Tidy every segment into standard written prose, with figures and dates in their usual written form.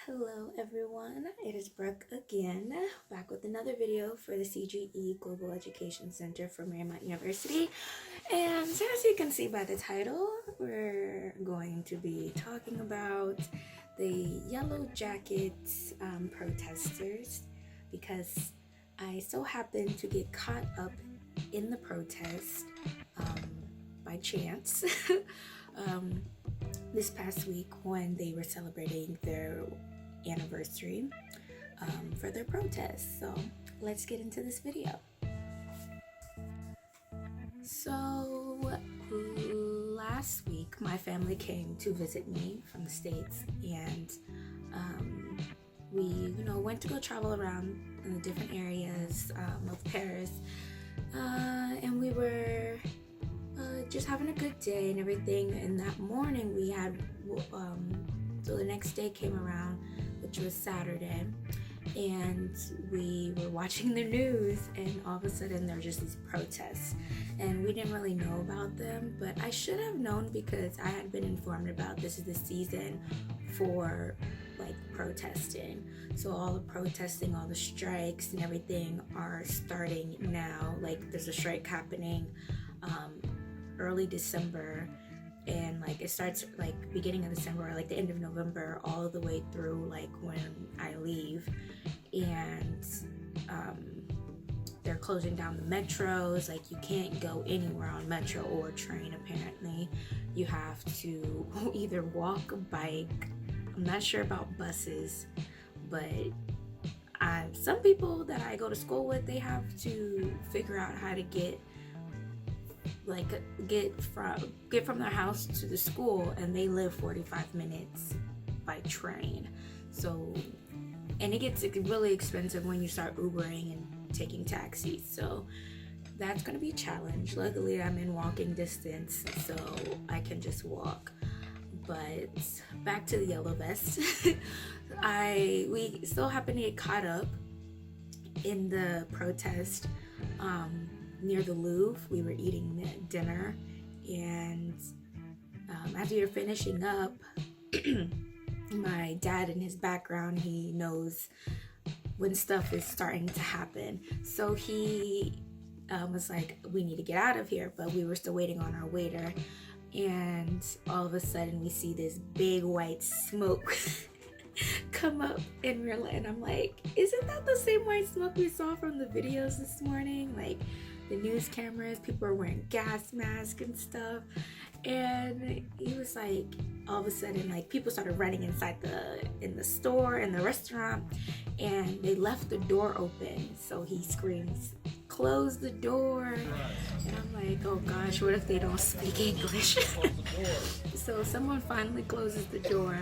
Hello everyone, it is Brooke again, back with another video for the CGE Global Education Center for Marymount University. And as you can see by the title, we're going to be talking about the Yellow Jackets protesters, because I so happened to get caught up in the protest by chance this past week when they were celebrating their anniversary for their protest. So let's get into this video. So last week my family came to visit me from the States, and we went to go travel around in the different areas of Paris, and we were just having a good day and everything. And that morning we had so the next day came around, which was Saturday, and we were watching the news, and all of a sudden there were just these protests, and we didn't really know about them, but I should have known because I had been informed about this is the season for like protesting. So all the protesting, all the strikes and everything are starting now. Like there's a strike happening early December, and like it starts like beginning of December or like the end of November all the way through like when I leave. And they're closing down the metros. Like you can't go anywhere on metro or train apparently. You have to either walk or bike. I'm not sure about buses, but some people that I go to school with, they have to figure out how to get from their house to the school, and they live 45 minutes by train. So, and it gets really expensive when you start Ubering and taking taxis. So that's gonna be a challenge. Luckily I'm in walking distance, so I can just walk. But back to the yellow vest. We still happen to get caught up in the protest near the Louvre. We were eating dinner, and as we were finishing up, my dad, in his background, he knows when stuff is starting to happen. So he was like, we need to get out of here, but we were still waiting on our waiter, and all of a sudden we see this big white smoke come up in real life, and I'm like, isn't that the same white smoke we saw from the videos this morning? Like the news cameras, people are wearing gas masks and stuff. And he was like, all of a sudden, like people started running inside in the store and the restaurant, and they left the door open. So he screams, close the door. And I'm like, oh gosh, what if they don't speak English? So someone finally closes the door,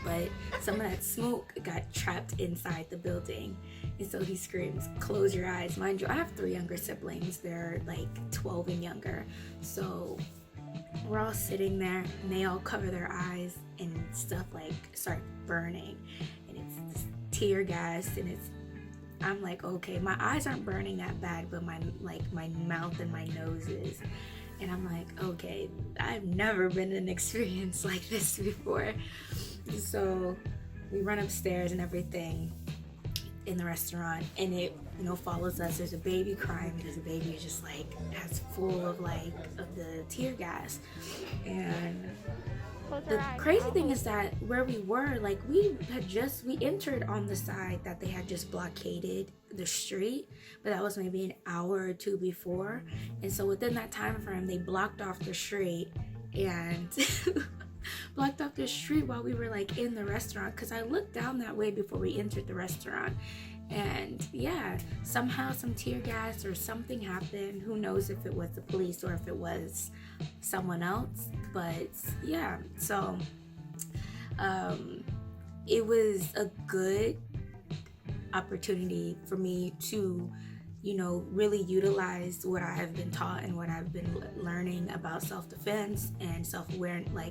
but some of that smoke got trapped inside the building. And so he screams, close your eyes. Mind you, I have 3 younger siblings. They're like 12 and younger. So we're all sitting there, and they all cover their eyes, and stuff like start burning. And it's this tear gas, and I'm like, okay, my eyes aren't burning that bad, but my mouth and my nose is. And I'm like, okay, I've never been in an experience like this before. So we run upstairs and everything in the restaurant, and it follows us. There's a baby crying because the baby is just like as full of the tear gas. And the crazy thing is that where we were, like we entered on the side that they had just blockaded the street, but that was maybe an hour or 2 before. And so within that time frame, they blocked off the street and blocked off the street while we were like in the restaurant, because I looked down that way before we entered the restaurant. And yeah, somehow some tear gas or something happened. Who knows if it was the police or if it was someone else. But yeah, so it was a good opportunity for me to really utilize what I have been taught and what I've been learning about self-defense and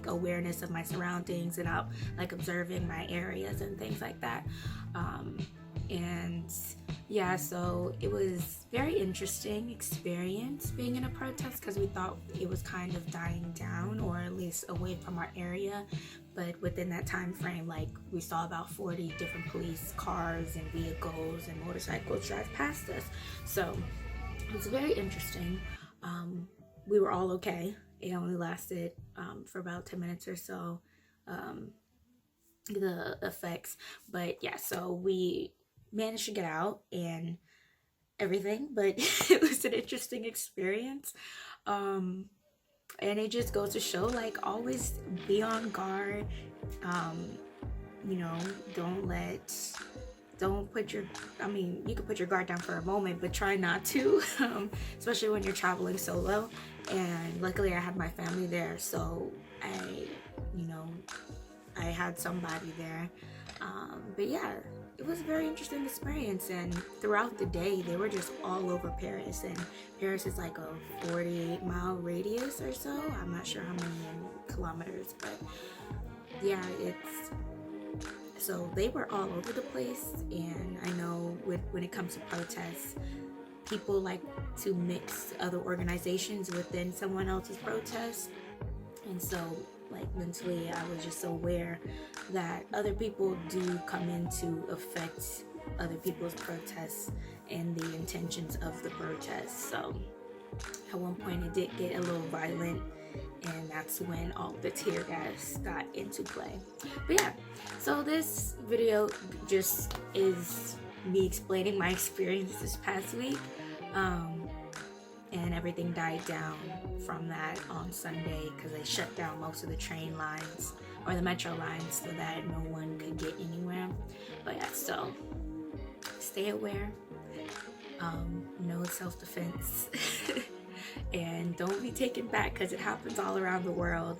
awareness of my surroundings, and out like observing my areas and things like that. And yeah, so it was very interesting experience being in a protest, because we thought it was kind of dying down, or at least away from our area. but within that time frame, like, we saw about 40 different police cars and vehicles and motorcycles drive past us. So it was very interesting. We were all okay. It only lasted for about 10 minutes or so, the effects. But yeah, so we managed to get out and everything, but it was an interesting experience. And it just goes to show, like, always be on guard. You know, don't put your, I mean, you can put your guard down for a moment, but try not to, especially when you're traveling solo. And luckily I had my family there, so I had somebody there. But yeah, it was a very interesting experience, and throughout the day they were just all over Paris, and Paris is like a 48-mile radius or so. I'm not sure how many in kilometers, but yeah, so they were all over the place. And I know when it comes to protests, people like to mix other organizations within someone else's protest, and so, like, mentally I was just aware that other people do come in to affect other people's protests and the intentions of the protests. So at one point it did get a little violent, and that's when all the tear gas got into play. But yeah, so this video just is me explaining my experience this past week, and everything died down from that on Sunday because they shut down most of the train lines or the metro lines so that no one could get anywhere. But yeah, so stay aware, know self-defense, and don't be taken back because it happens all around the world.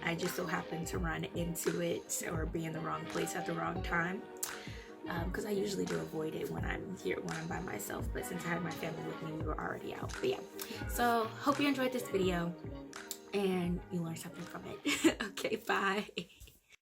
I just so happened to run into it or be in the wrong place at the wrong time, because I usually do avoid it when I'm by myself, but since I had my family with me, we were already out. But yeah, so hope you enjoyed this video and you learned something from it. Okay, bye.